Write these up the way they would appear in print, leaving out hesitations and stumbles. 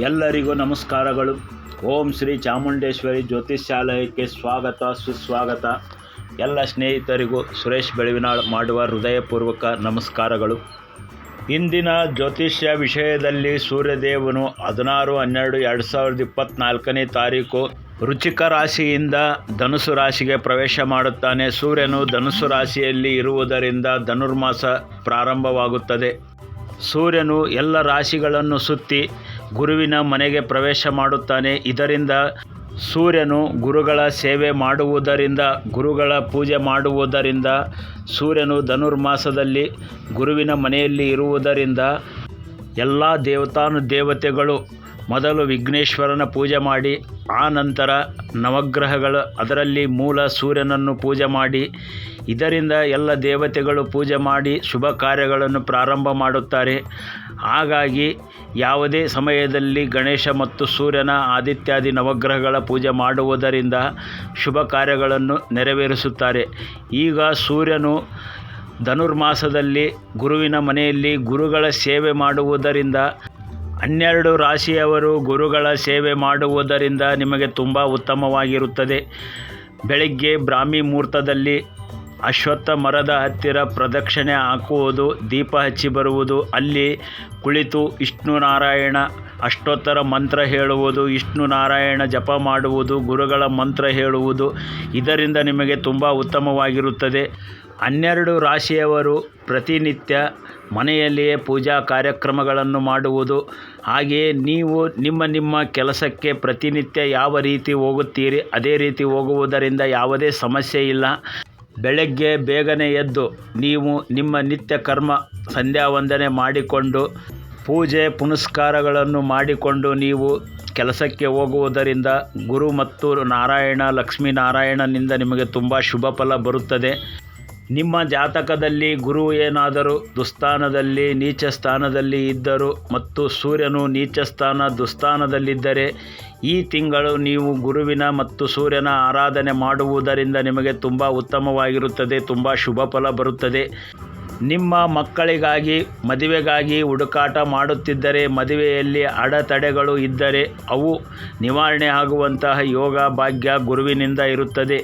ಎಲ್ಲರಿಗೂ ನಮಸ್ಕಾರಗಳು. ಓಂ ಶ್ರೀ ಚಾಮುಂಡೇಶ್ವರಿ ಜ್ಯೋತಿಷ್ಯಾಲಯಕ್ಕೆ ಸ್ವಾಗತ ಸುಸ್ವಾಗತ. ಎಲ್ಲ ಸ್ನೇಹಿತರಿಗೂ ಸುರೇಶ್ ಬೆಳವಿನಾಳ್ ಮಾಡುವ ಹೃದಯಪೂರ್ವಕ ನಮಸ್ಕಾರಗಳು. ಇಂದಿನ ಜ್ಯೋತಿಷ್ಯ ವಿಷಯದಲ್ಲಿ ಸೂರ್ಯದೇವನು 16/12/2024 ತಾರೀಕು ವೃಶ್ಚಿಕ ರಾಶಿಯಿಂದ ಧನುಸು ರಾಶಿಗೆ ಪ್ರವೇಶ ಮಾಡುತ್ತಾನೆ. ಸೂರ್ಯನು ಧನುಸು ರಾಶಿಯಲ್ಲಿ ಇರುವುದರಿಂದ ಧನುರ್ಮಾಸ ಪ್ರಾರಂಭವಾಗುತ್ತದೆ. ಸೂರ್ಯನು ಎಲ್ಲ ರಾಶಿಗಳನ್ನು ಸುತ್ತಿ ಗುರುವಿನ ಮನೆಗೆ ಪ್ರವೇಶ ಮಾಡುತ್ತಾನೆ. ಇದರಿಂದ ಸೂರ್ಯನು ಗುರುಗಳ ಸೇವೆ ಮಾಡುವುದರಿಂದ, ಗುರುಗಳ ಪೂಜೆ ಮಾಡುವುದರಿಂದ, ಸೂರ್ಯನು ಧನುರ್ಮಾಸದಲ್ಲಿ ಗುರುವಿನ ಮನೆಯಲ್ಲಿ ಇರುವುದರಿಂದ ಎಲ್ಲ ದೇವತೆಗಳು ಮೊದಲು ವಿಘ್ನೇಶ್ವರನ ಪೂಜೆ ಮಾಡಿ, ಆ ನಂತರ ನವಗ್ರಹಗಳು, ಅದರಲ್ಲಿ ಮೂಲ ಸೂರ್ಯನನ್ನು ಪೂಜೆ ಮಾಡಿ, ಇದರಿಂದ ಎಲ್ಲ ದೇವತೆಗಳು ಪೂಜೆ ಮಾಡಿ ಶುಭ ಕಾರ್ಯಗಳನ್ನು ಪ್ರಾರಂಭ ಮಾಡುತ್ತಾರೆ. ಹಾಗಾಗಿ ಯಾವುದೇ ಸಮಯದಲ್ಲಿ ಗಣೇಶ ಮತ್ತು ಸೂರ್ಯನ ಆದಿತ್ಯಾದಿ ನವಗ್ರಹಗಳ ಪೂಜೆ ಮಾಡುವುದರಿಂದ ಶುಭ ಕಾರ್ಯಗಳನ್ನು ನೆರವೇರಿಸುತ್ತಾರೆ. ಈಗ ಸೂರ್ಯನು ಧನುರ್ಮಾಸದಲ್ಲಿ ಗುರುವಿನ ಮನೆಯಲ್ಲಿ ಗುರುಗಳ ಸೇವೆ ಮಾಡುವುದರಿಂದ 12 ರಾಶಿಯವರು ಗುರುಗಳ ಸೇವೆ ಮಾಡುವುದರಿಂದ ನಿಮಗೆ ತುಂಬ ಉತ್ತಮವಾಗಿರುತ್ತದೆ. ಬೆಳಗ್ಗೆ ಬ್ರಾಹ್ಮಿ ಮುಹೂರ್ತದಲ್ಲಿ ಅಶ್ವತ್ಥ ಮರದ ಹತ್ತಿರ ಪ್ರದಕ್ಷಿಣೆ ಹಾಕುವುದು, ದೀಪ ಹಚ್ಚಿ ಬರುವುದು, ಅಲ್ಲಿ ಕುಳಿತು ವಿಷ್ಣು ನಾರಾಯಣ ಅಷ್ಟೋತ್ತರ ಮಂತ್ರ ಹೇಳುವುದು, ವಿಷ್ಣು ನಾರಾಯಣ ಜಪ ಮಾಡುವುದು, ಗುರುಗಳ ಮಂತ್ರ ಹೇಳುವುದು, ಇದರಿಂದ ನಿಮಗೆ ತುಂಬ ಉತ್ತಮವಾಗಿರುತ್ತದೆ. 12 ರಾಶಿಯವರು ಪ್ರತಿನಿತ್ಯ ಮನೆಯಲ್ಲಿಯೇ ಪೂಜಾ ಕಾರ್ಯಕ್ರಮಗಳನ್ನು ಮಾಡುವುದು, ಹಾಗೆಯೇ ನೀವು ನಿಮ್ಮ ಕೆಲಸಕ್ಕೆ ಪ್ರತಿನಿತ್ಯ ಯಾವ ರೀತಿ ಹೋಗುತ್ತೀರಿ ಅದೇ ರೀತಿ ಹೋಗುವುದರಿಂದ ಯಾವುದೇ ಸಮಸ್ಯೆ ಇಲ್ಲ. ಬೆಳಗ್ಗೆ ಬೇಗನೆ ಎದ್ದು ನೀವು ನಿಮ್ಮ ನಿತ್ಯ ಕರ್ಮ ಸಂಧ್ಯಾ ವಂದನೆ ಮಾಡಿಕೊಂಡು ಪೂಜೆ ಪುನಸ್ಕಾರಗಳನ್ನು ಮಾಡಿಕೊಂಡು ನೀವು ಕೆಲಸಕ್ಕೆ ಹೋಗುವುದರಿಂದ ಗುರು ಮತ್ತು ನಾರಾಯಣ ಲಕ್ಷ್ಮೀನಾರಾಯಣನಿಂದ ನಿಮಗೆ ತುಂಬ ಶುಭ ಫಲ ಬರುತ್ತದೆ. ನಿಮ್ಮ ಜಾತಕದಲ್ಲಿ ಗುರು ಏನಾದರೂ ದುಸ್ಥಾನದಲ್ಲಿ ನೀಚ ಸ್ಥಾನದಲ್ಲಿ ಇದ್ದರು ಮತ್ತು ಸೂರ್ಯನು ನೀಚ ಸ್ಥಾನ ದುಸ್ಥಾನದಲ್ಲಿದ್ದರೆ ಈ ತಿಂಗಳು ನೀವು ಗುರುವಿನ ಮತ್ತು ಸೂರ್ಯನ ಆರಾಧನೆ ಮಾಡುವುದರಿಂದ ನಿಮಗೆ ತುಂಬ ಉತ್ತಮವಾಗಿರುತ್ತದೆ, ತುಂಬ ಶುಭ ಫಲ ಬರುತ್ತದೆ. ನಿಮ್ಮ ಮಕ್ಕಳಿಗಾಗಿ ಮದುವೆಗಾಗಿ ಹುಡುಕಾಟ ಮಾಡುತ್ತಿದ್ದರೆ, ಮದುವೆಯಲ್ಲಿ ಅಡೆತಡೆಗಳು ಇದ್ದರೆ ಅವು ನಿವಾರಣೆ ಆಗುವಂತಹ ಯೋಗ ಭಾಗ್ಯ ಗುರುವಿನಿಂದ ಇರುತ್ತದೆ.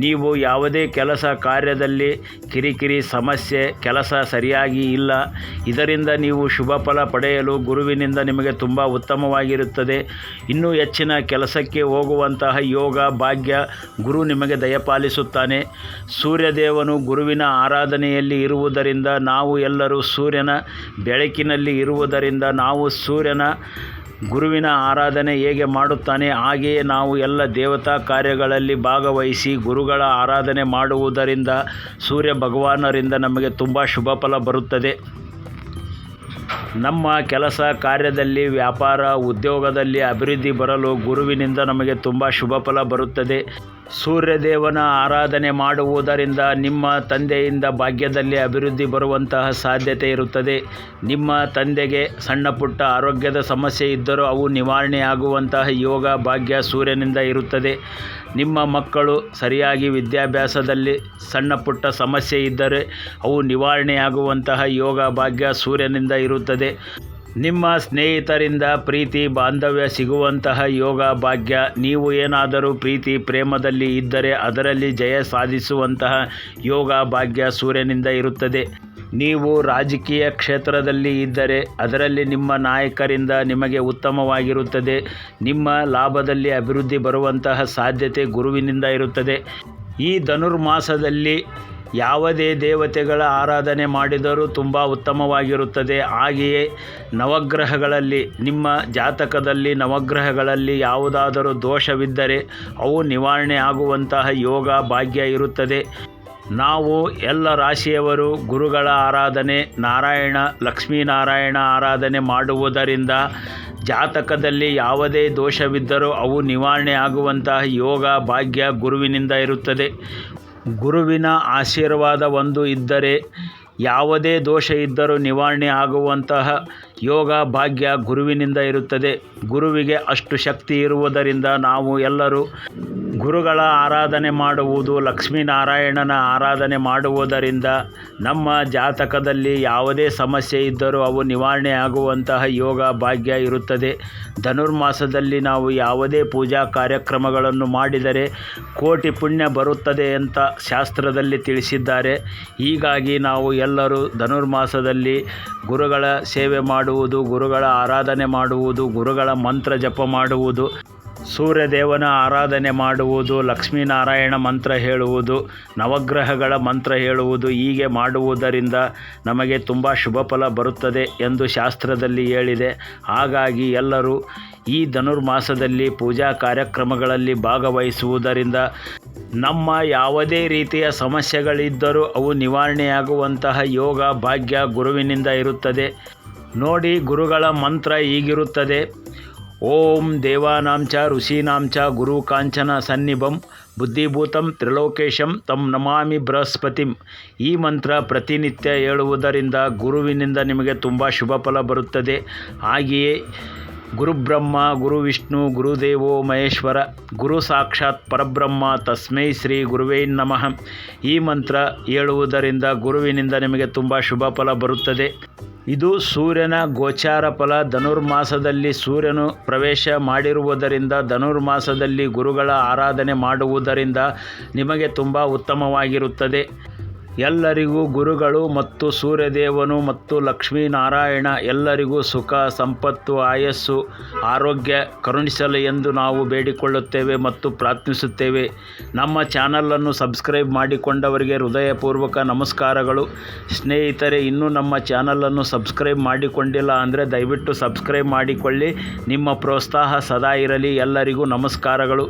ನೀವು ಯಾವುದೇ ಕೆಲಸ ಕಾರ್ಯದಲ್ಲಿ ಕಿರಿಕಿರಿ ಸಮಸ್ಯೆ, ಕೆಲಸ ಸರಿಯಾಗಿ ಇಲ್ಲ, ಇದರಿಂದ ನೀವು ಶುಭ ಫಲ ಪಡೆಯಲು ಗುರುವಿನಿಂದ ನಿಮಗೆ ತುಂಬ ಉತ್ತಮವಾಗಿರುತ್ತದೆ. ಇನ್ನೂ ಹೆಚ್ಚಿನ ಕೆಲಸಕ್ಕೆ ಹೋಗುವಂತಹ ಯೋಗ ಭಾಗ್ಯ ಗುರು ನಿಮಗೆ ದಯಪಾಲಿಸುತ್ತಾನೆ. ಸೂರ್ಯದೇವನು ಗುರುವಿನ ಆರಾಧನೆಯಲ್ಲಿ ಇರುವುದರಿಂದ ನಾವು ಎಲ್ಲರೂ ಸೂರ್ಯನ ಬೆಳಕಿನಲ್ಲಿ ಇರುವುದರಿಂದ ನಾವು ಸೂರ್ಯನ ಗುರುವಿನ ಆರಾಧನೆ ಹೇಗೆ ಮಾಡುತ್ತಾನೆ ಹಾಗೆಯೇ ನಾವು ಎಲ್ಲ ದೇವತಾ ಕಾರ್ಯಗಳಲ್ಲಿ ಭಾಗವಹಿಸಿ ಗುರುಗಳ ಆರಾಧನೆ ಮಾಡುವುದರಿಂದ ಸೂರ್ಯ ಭಗವಾನರಿಂದ ನಮಗೆ ತುಂಬ ಶುಭ ಫಲ ಬರುತ್ತದೆ. ನಮ್ಮ ಕೆಲಸ ಕಾರ್ಯದಲ್ಲಿ, ವ್ಯಾಪಾರ ಉದ್ಯೋಗದಲ್ಲಿ ಅಭಿವೃದ್ಧಿ ಬರಲು ಗುರುವಿನಿಂದ ನಮಗೆ ತುಂಬ ಶುಭ ಫಲ ಬರುತ್ತದೆ. ಸೂರ್ಯದೇವನ ಆರಾಧನೆ ಮಾಡುವುದರಿಂದ ನಿಮ್ಮ ತಂದೆಯಿಂದ ಭಾಗ್ಯದಲ್ಲಿ ಅಭಿವೃದ್ಧಿ ಬರುವಂತಹ ಸಾಧ್ಯತೆ ಇರುತ್ತದೆ. ನಿಮ್ಮ ತಂದೆಗೆ ಸಣ್ಣ ಪುಟ್ಟ ಆರೋಗ್ಯದ ಸಮಸ್ಯೆ ಇದ್ದರೂ ಅವು ನಿವಾರಣೆಯಾಗುವಂತಹ ಯೋಗ ಭಾಗ್ಯ ಸೂರ್ಯನಿಂದ ಇರುತ್ತದೆ. ನಿಮ್ಮ ಮಕ್ಕಳು ಸರಿಯಾಗಿ ವಿದ್ಯಾಭ್ಯಾಸದಲ್ಲಿ ಸಣ್ಣ ಪುಟ್ಟ ಸಮಸ್ಯೆ ಇದ್ದರೆ ಅವು ನಿವಾರಣೆಯಾಗುವಂತಹ ಯೋಗ ಭಾಗ್ಯ ಸೂರ್ಯನಿಂದ ಇರುತ್ತದೆ. ನಿಮ್ಮ ಸ್ನೇಹಿತರಿಂದ ಪ್ರೀತಿ ಬಾಂಧವ್ಯ ಸಿಗುವಂತಹ ಯೋಗ ಭಾಗ್ಯ, ನೀವು ಏನಾದರೂ ಪ್ರೀತಿ ಪ್ರೇಮದಲ್ಲಿ ಇದ್ದರೆ ಅದರಲ್ಲಿ ಜಯ ಸಾಧಿಸುವಂತಹ ಯೋಗ ಭಾಗ್ಯ ಸೂರ್ಯನಿಂದ ಇರುತ್ತದೆ. ನೀವು ರಾಜಕೀಯ ಕ್ಷೇತ್ರದಲ್ಲಿ ಇದ್ದರೆ ಅದರಲ್ಲಿ ನಿಮ್ಮ ನಾಯಕರಿಂದ ನಿಮಗೆ ಉತ್ತಮವಾಗಿರುತ್ತದೆ. ನಿಮ್ಮ ಲಾಭದಲ್ಲಿ ಅಭಿವೃದ್ಧಿ ಬರುವಂತಹ ಸಾಧ್ಯತೆ ಗುರುವಿನಿಂದ ಇರುತ್ತದೆ. ಈ ಧನುರ್ಮಾಸದಲ್ಲಿ ಯಾವುದೇ ದೇವತೆಗಳ ಆರಾಧನೆ ಮಾಡಿದರೂ ತುಂಬ ಉತ್ತಮವಾಗಿರುತ್ತದೆ. ಹಾಗೆಯೇ ನವಗ್ರಹಗಳಲ್ಲಿ, ನಿಮ್ಮ ಜಾತಕದಲ್ಲಿ ನವಗ್ರಹಗಳಲ್ಲಿ ಯಾವುದಾದರೂ ದೋಷವಿದ್ದರೆ ಅವು ನಿವಾರಣೆ ಆಗುವಂತಹ ಯೋಗ ಭಾಗ್ಯ ಇರುತ್ತದೆ. ನಾವು ಎಲ್ಲ ರಾಶಿಯವರು ಗುರುಗಳ ಆರಾಧನೆ, ನಾರಾಯಣ ಲಕ್ಷ್ಮೀನಾರಾಯಣ ಆರಾಧನೆ ಮಾಡುವುದರಿಂದ ಜಾತಕದಲ್ಲಿ ಯಾವುದೇ ದೋಷವಿದ್ದರೂ ಅವು ನಿವಾರಣೆ ಆಗುವಂತಹ ಯೋಗ ಭಾಗ್ಯ ಗುರುವಿನಿಂದ ಇರುತ್ತದೆ. ಗುರುವಿನ ಆಶೀರ್ವಾದ ಒಂದು ಇದ್ದರೆ ಯಾವುದೇ ದೋಷ ಇದ್ದರೂ ನಿವಾರಣೆ ಆಗುವಂತಹ ಯೋಗ ಭಾಗ್ಯ ಗುರುವಿನಿಂದ ಇರುತ್ತದೆ. ಗುರುವಿಗೆ ಅಷ್ಟು ಶಕ್ತಿ ಇರುವುದರಿಂದ ನಾವು ಎಲ್ಲರೂ ಗುರುಗಳ ಆರಾಧನೆ ಮಾಡುವುದು, ಲಕ್ಷ್ಮೀನಾರಾಯಣನ ಆರಾಧನೆ ಮಾಡುವುದರಿಂದ ನಮ್ಮ ಜಾತಕದಲ್ಲಿ ಯಾವುದೇ ಸಮಸ್ಯೆ ಇದ್ದರೂ ಅವು ನಿವಾರಣೆ ಆಗುವಂತಹ ಯೋಗ ಭಾಗ್ಯ ಇರುತ್ತದೆ. ಧನುರ್ಮಾಸದಲ್ಲಿ ನಾವು ಯಾವುದೇ ಪೂಜಾ ಕಾರ್ಯಕ್ರಮಗಳನ್ನು ಮಾಡಿದರೆ ಕೋಟಿ ಪುಣ್ಯ ಬರುತ್ತದೆ ಅಂತ ಶಾಸ್ತ್ರದಲ್ಲಿ ತಿಳಿಸಿದ್ದಾರೆ. ಹೀಗಾಗಿ ನಾವು ಎಲ್ಲರೂ ಧನುರ್ಮಾಸದಲ್ಲಿ ಗುರುಗಳ ಸೇವೆ ಮಾಡುವುದು, ಗುರುಗಳ ಆರಾಧನೆ ಮಾಡುವುದು, ಗುರುಗಳ ಮಂತ್ರ ಜಪ ಮಾಡುವುದು, ಸೂರ್ಯದೇವನ ಆರಾಧನೆ ಮಾಡುವುದು, ಲಕ್ಷ್ಮೀನಾರಾಯಣ ಮಂತ್ರ ಹೇಳುವುದು, ನವಗ್ರಹಗಳ ಮಂತ್ರ ಹೇಳುವುದು, ಹೀಗೆ ಮಾಡುವುದರಿಂದ ನಮಗೆ ತುಂಬ ಶುಭ ಫಲ ಬರುತ್ತದೆ ಎಂದು ಶಾಸ್ತ್ರದಲ್ಲಿ ಹೇಳಿದೆ. ಹಾಗಾಗಿ ಎಲ್ಲರೂ ಈ ಧನುರ್ಮಾಸದಲ್ಲಿ ಪೂಜಾ ಕಾರ್ಯಕ್ರಮಗಳಲ್ಲಿ ಭಾಗವಹಿಸುವುದರಿಂದ ನಮ್ಮ ಯಾವುದೇ ರೀತಿಯ ಸಮಸ್ಯೆಗಳಿದ್ದರೂ ಅವು ನಿವಾರಣೆಯಾಗುವಂತಹ ಯೋಗ ಭಾಗ್ಯ ಗುರುವಿನಿಂದ ಇರುತ್ತದೆ. ನೋಡಿ, ಗುರುಗಳ ಮಂತ್ರ ಹೀಗಿರುತ್ತದೆ: ಓಂ ದೇವಾನಾಂ ಚ ಋಷೀನಾಂ ಚ ಗುರು ಕಾಂಚನ ಸನ್ನಿಭಂ ಬುದ್ಧಿಭೂತಂ ತ್ರಿಲೋಕೇಶಂ ತಂ ನಮಾಮಿ ಬೃಹಸ್ಪತಿಂ. ಈ ಮಂತ್ರ ಪ್ರತಿನಿತ್ಯ ಹೇಳುವುದರಿಂದ ಗುರುವಿನಿಂದ ನಿಮಗೆ ತುಂಬ ಶುಭ ಫಲ ಬರುತ್ತದೆ. ಹಾಗೆಯೇ ಗುರುಬ್ರಹ್ಮ ಗುರು ವಿಷ್ಣು ಗುರುದೇವೋ ಮಹೇಶ್ವರ ಗುರು ಸಾಕ್ಷಾತ್ ಪರಬ್ರಹ್ಮ ತಸ್ಮೈ ಶ್ರೀ ಗುರುವೇ ನಮಃ. ಈ ಮಂತ್ರ ಹೇಳುವುದರಿಂದ ಗುರುವಿನಿಂದ ನಿಮಗೆ ತುಂಬ ಶುಭ ಫಲ ಬರುತ್ತದೆ. ಇದು ಸೂರ್ಯನ ಗೋಚಾರ ಫಲ. ಧನುರ್ಮಾಸದಲ್ಲಿ ಸೂರ್ಯನು ಪ್ರವೇಶ ಮಾಡಿರುವುದರಿಂದ ಧನುರ್ಮಾಸದಲ್ಲಿ ಗುರುಗಳ ಆರಾಧನೆ ಮಾಡುವುದರಿಂದ ನಿಮಗೆ ತುಂಬ ಉತ್ತಮವಾಗಿರುತ್ತದೆ. ಎಲ್ಲರಿಗೂ ಗುರುಗಳು ಮತ್ತು ಸೂರ್ಯದೇವನು ಮತ್ತು ಲಕ್ಷ್ಮೀನಾರಾಯಣ ಎಲ್ಲರಿಗೂ ಸುಖ, ಸಂಪತ್ತು, ಆಯಸ್ಸು, ಆರೋಗ್ಯ ಕರುಣಿಸಲಿ ಎಂದು ನಾವು ಬೇಡಿಕೊಳ್ಳುತ್ತೇವೆ ಮತ್ತು ಪ್ರಾರ್ಥಿಸುತ್ತೇವೆ. ನಮ್ಮ ಚಾನಲನ್ನು ಸಬ್ಸ್ಕ್ರೈಬ್ ಮಾಡಿಕೊಂಡವರಿಗೆ ಹೃದಯಪೂರ್ವಕ ನಮಸ್ಕಾರಗಳು. ಸ್ನೇಹಿತರೆ, ಇನ್ನೂ ನಮ್ಮ ಚಾನಲನ್ನು ಸಬ್ಸ್ಕ್ರೈಬ್ ಮಾಡಿಕೊಂಡಿಲ್ಲ ಅಂದರೆ ದಯವಿಟ್ಟು ಸಬ್ಸ್ಕ್ರೈಬ್ ಮಾಡಿಕೊಳ್ಳಿ. ನಿಮ್ಮ ಪ್ರೋತ್ಸಾಹ ಸದಾ ಇರಲಿ. ಎಲ್ಲರಿಗೂ ನಮಸ್ಕಾರಗಳು.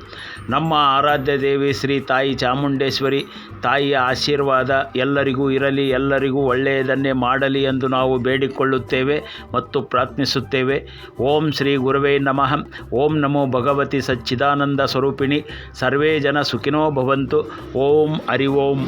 ನಮ್ಮ ಆರಾಧ್ಯ ದೇವಿ ಶ್ರೀ ತಾಯಿ ಚಾಮುಂಡೇಶ್ವರಿ ತಾಯಿಯ ಆಶೀರ್ವಾದ ಎಲ್ಲರಿಗೂ ಇರಲಿ, ಎಲ್ಲರಿಗೂ ಒಳ್ಳೆಯದನ್ನೇ ಮಾಡಲಿ ಎಂದು ನಾವು ಬೇಡಿಕೊಳ್ಳುತ್ತೇವೆ ಮತ್ತು ಪ್ರಾರ್ಥಿಸುತ್ತೇವೆ. ಓಂ ಶ್ರೀ ಗುರುವೇ ನಮಃ. ಓಂ ನಮೋ ಭಗವತಿ ಸಚ್ಚಿದಾನಂದ ಸ್ವರೂಪಿಣಿ. ಸರ್ವೇ ಜನ ಸುಖಿನೋ ಭವಂತು. ಓಂ ಹರಿ ಓಂ.